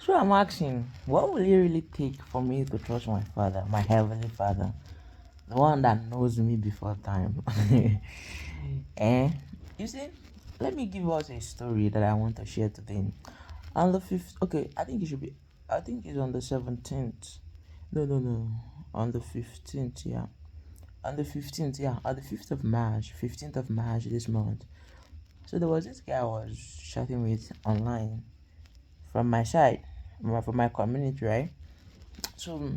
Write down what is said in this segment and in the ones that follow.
So I'm asking, what will it really take for me to trust my father, my heavenly father, the one that knows me before time? And you see, let me give us a story that I want to share today. On the fifth, okay, I think it should be. I think it's on the 17th. No, no, no, on the 15th. Yeah, on the 15th. Yeah, on the 5th of March, 15th of March this month. So there was this guy I was chatting with online from my side, from my community, right? So,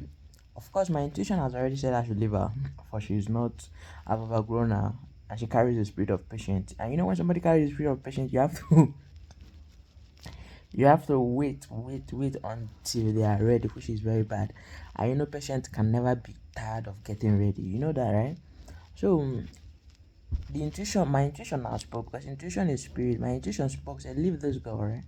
of course, my intuition has already said I should leave her, for she's not. I've overgrown her, and she carries the spirit of patience. And you know, when somebody carries the spirit of patience, you have to, you have to wait until they are ready, which is very bad. And you know, patience can never be tired of getting ready. You know that, right? So, the intuition, my intuition now spoke because intuition is spirit. My intuition spoke, said, "Leave this girl, right?"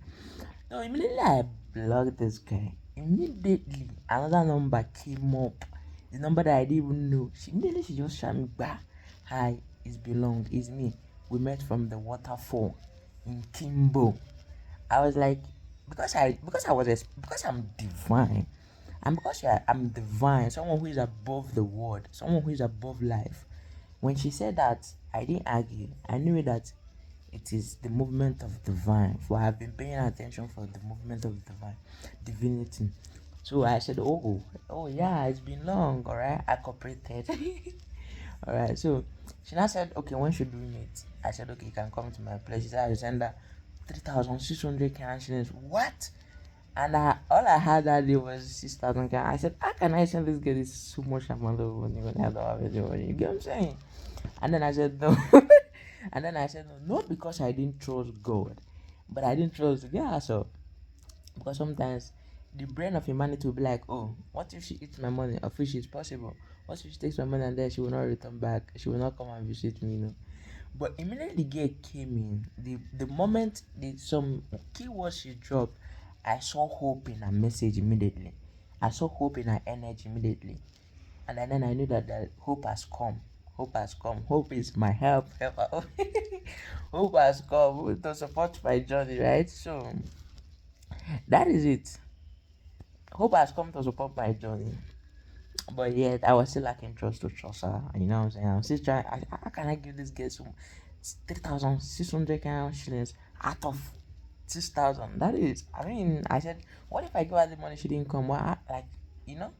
No, immediately I blocked this guy. Immediately another number came up. The number that I didn't even know. She just shot me back. Hi, it's belong, it's me. We met from the waterfall in Kimbo. I was like, because I'm divine, and because I'm divine, someone who is above the world, someone who is above life. When she said that, I didn't argue. I knew that it is the movement of divine. For I have been paying attention for the movement of divine divinity. So I said, oh yeah, it's been long, alright. I cooperated. Alright, so she now said, okay, when should we meet? I said, okay, you can come to my place. She said I send her 3,600 Kenyan shillings. What? And all I had that day was 6,000 Kenyan. I said, how can I send this girl this so much amount of money when I don't have any money? You get what I'm saying? And then I said, no. And then I said, no, not because I didn't trust God, but I didn't trust the girl herself. Because sometimes the brain of humanity will be like, oh, what if she eats my money? Of which is possible. What if she takes my money and then she will not return back? She will not come and visit me, But immediately the girl came in, the moment some keywords she dropped, I saw hope in her message immediately. I saw hope in her energy immediately. And then I knew that hope has come. Hope has come. Hope is my helper. Hope has come to support my journey, right? So that is it. Hope has come to support my journey. But yet I was still lacking trust to trust her. You know what I'm saying? I'm still trying. How can I give this girl some 3,600 Kenyan shillings out of 6,000? That is, I mean, I said, what if I give her the money she didn't come? Well, like, you know?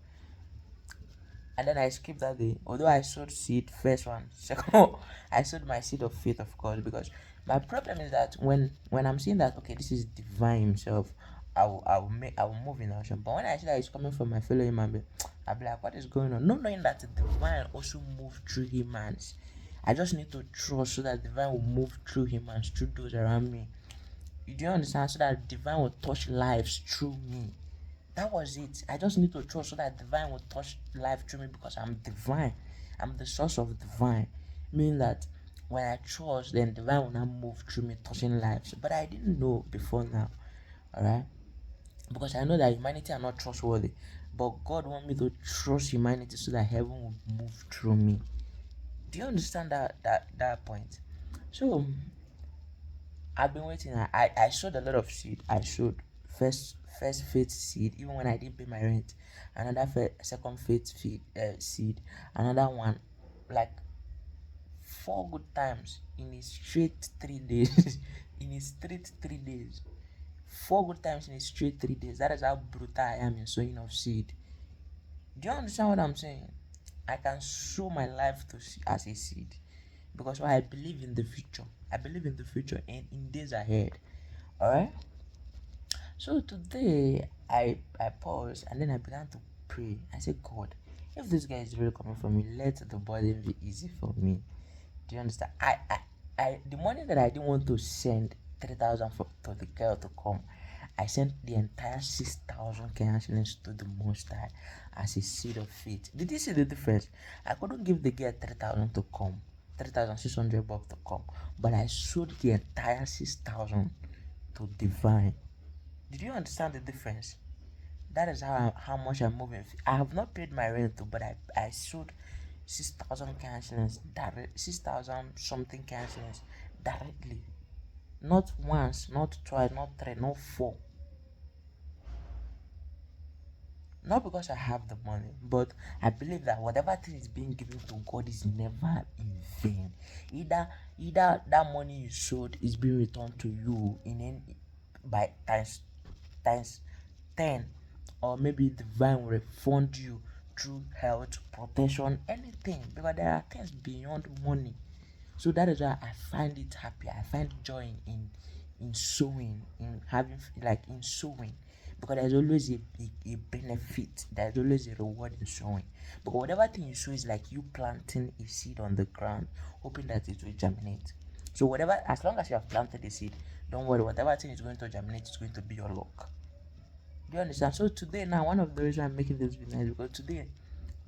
And then I skipped that day. Although I sowed seed, first one, second one, I sowed my seed of faith, of course, because my problem is that when I'm seeing that okay, this is divine himself, I will move in action. But when I see that it's coming from my fellow human being, I'll be like, what is going on? Not knowing that the divine also move through humans. I just need to trust so that divine will move through humans, through those around me. You do understand? So that divine will touch lives through me. That was it. I just need to trust so that divine will touch life through me because I'm divine. I'm the source of divine. Meaning that when I trust, then divine will now move through me, touching lives. But I didn't know before now. Alright? Because I know that humanity are not trustworthy. But God wants me to trust humanity so that heaven will move through me. Do you understand that point? So I've been waiting. I sowed a lot of seed. I sowed first faith seed even when I didn't pay my rent. Another second faith seed. Another one, like 4 good times in a straight 3 days. In a straight 3 days. 4 good times in a straight 3 days. That is how brutal I am in sowing of seed. Do you understand what I'm saying? I can sow my life as a seed because I believe in the future. I believe in the future and in days ahead. All right. So today I paused and then I began to pray. I said, God, if this guy is really coming from me, let the burden be easy for me. Do you understand? I the money that I didn't want to send 3,000 to the girl to come, I sent the entire 6,000 Kenyan shillings to the Most High as a seed of faith. Did you see the difference? I couldn't give the girl 3,000 to come, 3,600 bucks to come, but I sold the entire 6,000 to divine. Did you understand the difference? That is how much I'm moving. I have not paid my rent too, but I sold 6,000 cancellations direct, 6,000 something cancellations directly. Not once, not twice, not three, not four. Not because I have the money, but I believe that whatever thing is being given to God is never in vain. Either that money you sowed is being returned to you in any, by times 10, or maybe divine will refund you through health, protection, anything, because there are things beyond money. So that is why I find it happy. I find joy in sowing, in having, like, in sowing, because there's always a benefit. There's always a reward in sowing. Because whatever thing you sow is like you planting a seed on the ground, hoping that it will germinate. So whatever, as long as you have planted a seed, don't worry. Whatever thing is going to germinate is going to be your luck. Do you understand? So today, now, one of the reasons I'm making this video is because today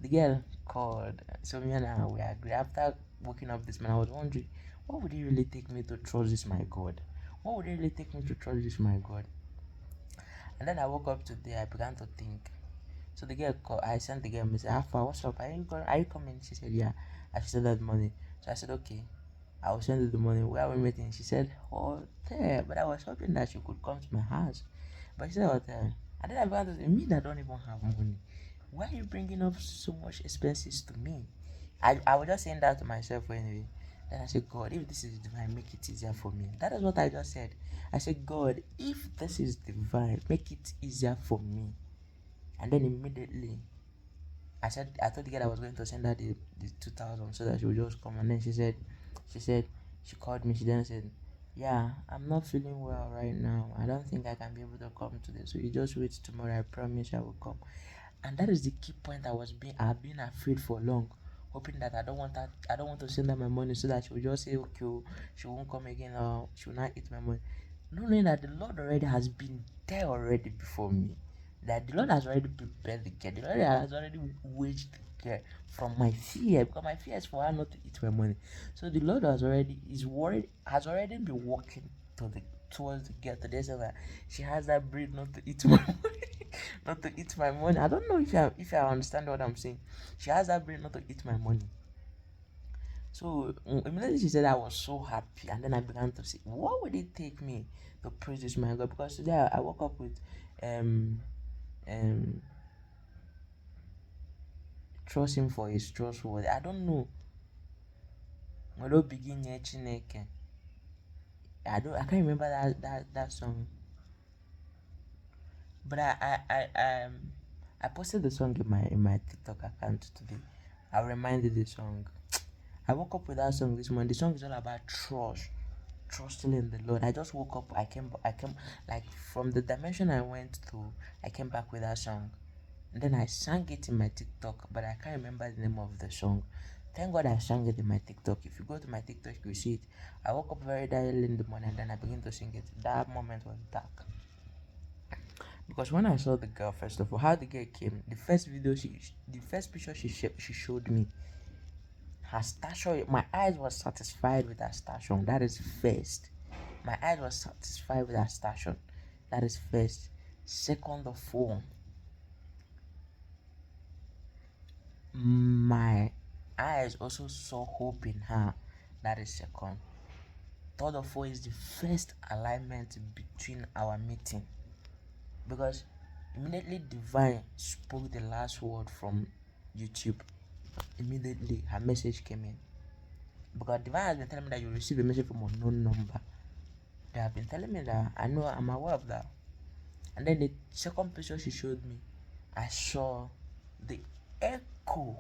the girl called. So me and her, we agreed. After waking up this man, I was wondering, what would it really take me to trust this my God? What would it really take me to trust this my God? And then I woke up today. I began to think. So the girl called. I sent the girl a message. Alpha, what's up? Are you coming? She said, yeah. I said that money. So I said, okay. I will send you the money. Where are we meeting? She said, hotel. But I was hoping that she could come to my house. But she said, hotel. And then I began to say, me that don't even have money, why are you bringing up so much expenses to me? I was just saying that to myself anyway. Then I said, God, if this is divine, make it easier for me. That is what I just said. I said, God, if this is divine, make it easier for me. And then immediately, I told the girl I was going to send her the 2,000 so that she would just come. And then she called me. She then said, yeah, I'm not feeling well right now. I don't think I can be able to come today. So you just wait tomorrow. I promise I will come. And that is the key point. I've been afraid for long, hoping that I don't want to send her my money so that she will just say, okay, oh, she won't come again, or she will not eat my money. Not knowing that the Lord already has been there already before me. That the Lord has already prepared the care. The Lord has already waged the care from my fear, because my fear is for her not to eat my money. So the Lord has already been working towards the girl today, so that she has that breed not to eat my money. Not to eat my money. I don't know if I understand what I'm saying. She has that brain not to eat my money. So immediately she said, I was so happy, and then I began to say, what would it take me to praise this my God? Because today I woke up with um um trust him for his trustworthy. I don't know. Malo begin Chineke. I can't remember that song. But I posted the song in my TikTok account today. I reminded the song. I woke up with that song this morning. The song is all about trusting in the Lord. I just woke up. I came like from the dimension I went to. I came back with that song, and then I sang it in my TikTok, but I can't remember the name of the song. Thank God I sang it in my TikTok. If you go to my TikTok, you see it. I woke up very early in the morning, and then I began to sing it. That moment was dark. Because when I saw the girl, first of all, how the girl came, the first picture she showed me, her stature, my eyes was satisfied with her stature. That is first. My eyes was satisfied with her stature. That is first. Second of all, my eyes also saw hope in her. That is second. Third of all is the first alignment between our meeting. Because immediately Divine spoke the last word from YouTube. Immediately her message came in. Because Divine has been telling me that you receive a message from an unknown number. They have been telling me that. I know, I'm aware of that. And then the second picture she showed me, I saw the echo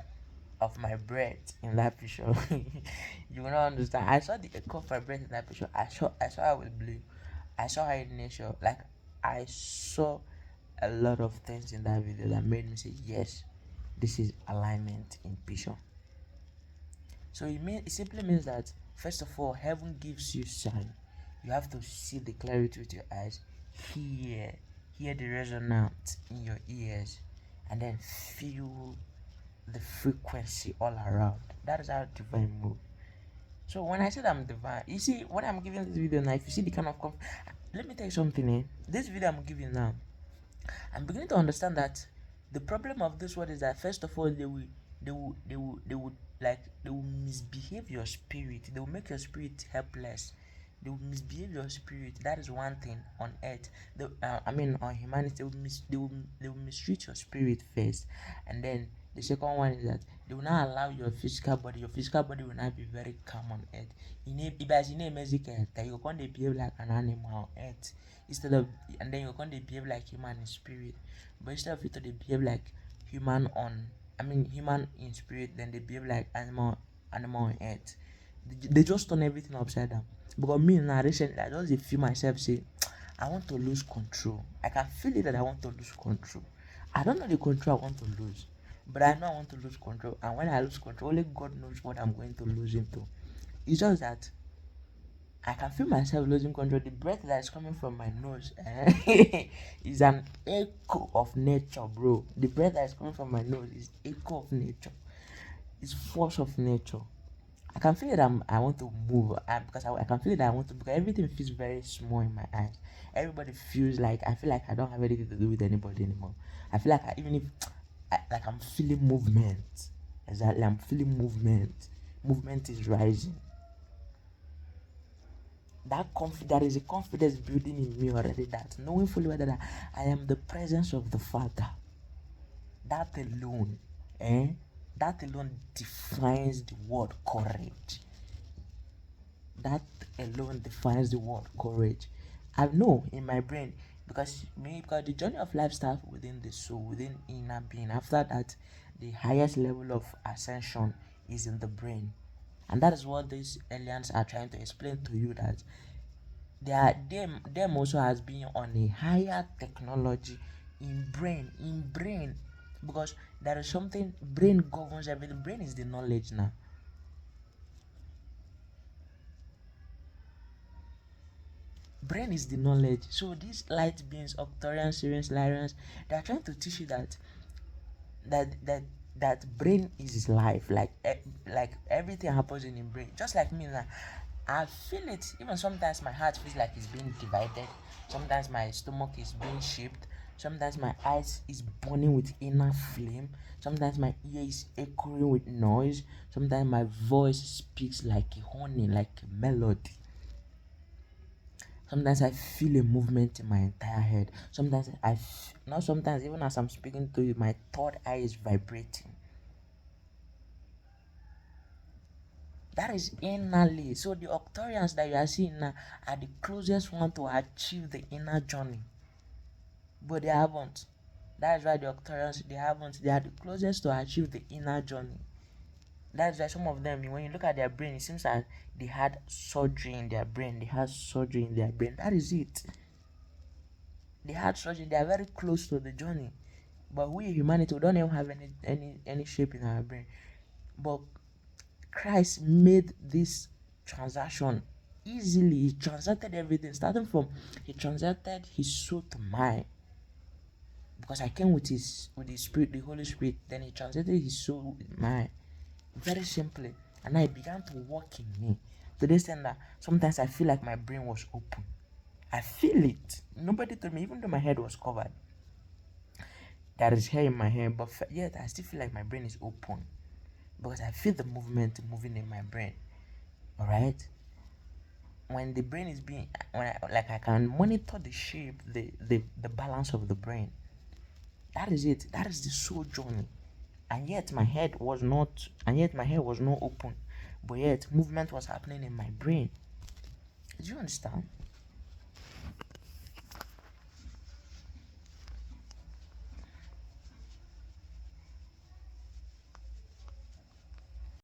of my breath in that picture. You will not understand. I saw the echo of my breath in that picture. I saw her with blue. I saw her in nature. Like, I saw a lot of things in that video that made me say, yes, this is alignment in picture. So it simply means that, first of all, heaven gives you sign. You have to see the clarity with your eyes, hear the resonance in your ears, and then feel the frequency all around. That is how divine move. So when I said I'm divine, you see, when I'm giving this video now, if you see the kind of let me tell you something, this video I'm giving now, I'm beginning to understand that the problem of this world is that, first of all, they will misbehave your spirit. They will make your spirit helpless. they will misbehave your spirit. That is one thing on earth. On humanity, they will mistreat your spirit first, and then the second one is that they will not allow your physical body. Your physical body will not be very calm on earth. You can't behave like an animal on earth instead of, and then you can't behave like human in spirit. But instead of it to behave like human human in spirit, then they behave like animal on earth. They just turn everything upside down. Because me now recently, I just feel myself say, I want to lose control. I can feel it that I want to lose control. I don't know the control I want to lose, but I know I want to lose control. And when I lose control, only God knows what I'm going to lose into. It's just that I can feel myself losing control. The breath that is coming from my nose is an echo of nature, bro. The breath that is coming from my nose is echo of nature. It's force of nature. I can feel that I want to move because I can feel that I want to, because everything feels very small in my eyes. Everybody feels like, I feel like I don't have anything to do with anybody anymore. I feel like even if like I'm feeling movement. Exactly, I'm feeling movement. Movement is rising. There is a confidence building in me already, that knowing fully well that I am the presence of the Father. That alone, that alone defines the word courage. That alone defines the word courage. I know in my brain, because the journey of life starts within the soul, within inner being. After that, the highest level of ascension is in the brain. And that is what these aliens are trying to explain to you, that them also has been on a higher technology in brain, because there is something, brain governs everything. Brain is the knowledge now. Brain is the knowledge. So these light beings, Octorians, Syrians, Lyrians, they are trying to teach you that that that brain is life. Like everything happens in the brain. Just like me now, I feel it. Even sometimes my heart feels like it's being divided. Sometimes my stomach is being shaped. Sometimes my eyes is burning with inner flame. Sometimes my ear is echoing with noise. Sometimes my voice speaks like a honey, like a melody. Sometimes I feel a movement in my entire head. Not sometimes, even as I'm speaking to you, my third eye is vibrating. That is innerly. So the Octorians that you are seeing now are the closest one to achieve the inner journey. But they haven't. That is why the Octorians, they haven't. They are the closest to achieve the inner journey. That's why some of them, when you look at their brain, it seems like they had surgery in their brain. They had surgery in their brain. That is it. They had surgery. They are very close to the journey. But we humanity, we don't even have any shape in our brain. But Christ made this transaction easily. He transacted everything, starting from, he transacted his soul to mine, because I came with the spirit, the Holy Spirit. Then he translated his soul with mine, very simply, and I began to walk in me, to the extent that sometimes I feel like my brain was open. I feel it. Nobody told me, even though my head was covered. There is hair in my hair, but yet I still feel like my brain is open, because I feel the movement moving in my brain. All right. When the brain is being, I can monitor the shape, the balance of the brain. That is it. That is the soul journey. And yet my head was not, open, but yet movement was happening in my brain. Do you understand?